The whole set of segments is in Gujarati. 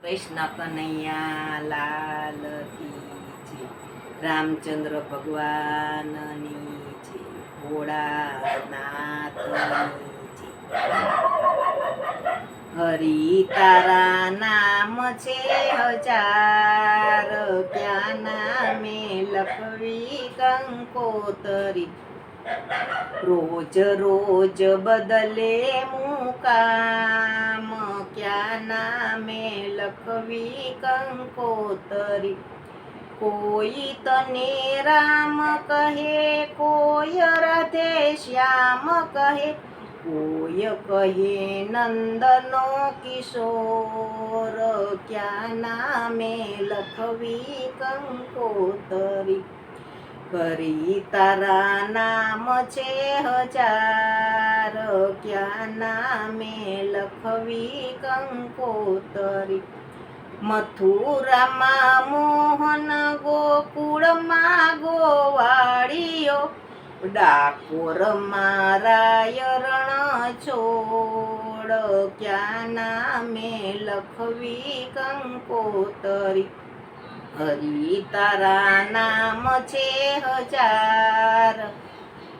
કૃષ્ણ કનૈયા લાલ કી જય. રામચંદ્ર ભગવાનની જય. ભોળાનાથની જય. હરિ તારા નામ છે હજાર, ક્યાં નામે લખવી કંકોતરી. રોજ રોજ બદલે મુકામ, ક્યાં નામે લખવી કંકોતરી. કોઈ તને રામ કહે, કોઈ રાધે શ્યામ કહે, કોઈ કહે નંદનો કિશોર, ક્યાં નામે લખવી કંકોતરી. હરિ તારા નામ છે હજાર, ક્યાં નામે લખવી કંકોતરી. મથુરામાં મોહન, ગોકુળમાં ગોવાળીઓ, ડાકોરમાં રાય રણછોડ, ક્યાં નામે લખવી કંકોતરી. હરિ તારા નામ છે હજાર,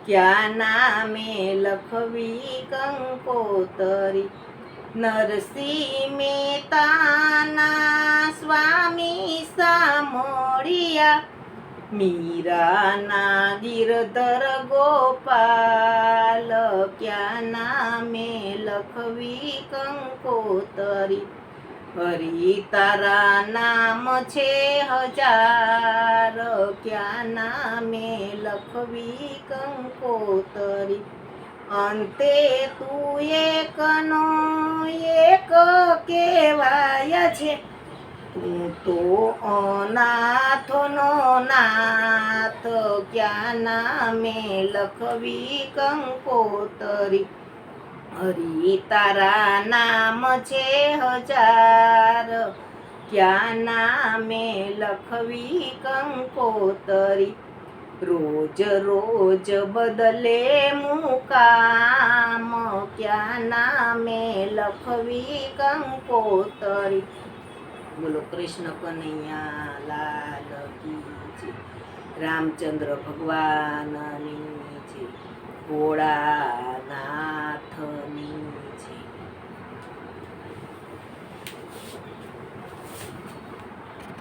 ક્યાં નામે લખવી કંકોતરી. નરસિંહ મહેતાના સ્વામી સામળિયા, મીરાના ગિરધર ગોપાલ, ક્યાં નામે લખવી કંકોતરી. હરિ તારા નામ છે હજાર, ક્યાં નામે લખવી કંકોતરી. અંતે તું એકનો એક કહેવાય છે, તું તો અનાથનો નાથ, ક્યાં નામે લખવી કંકોતરી. હરિ તારા નામ છે હજાર, ક્યાં નામે લખવી કંકોતરી. રોજ રોજ બદલે મુકામ, ક્યાં નામે લખવી કંકોતરી. બોલો કૃષ્ણ કનૈયા લાલ કી જય. રામચંદ્ર ભગવાનની જય. ભોળાનાથની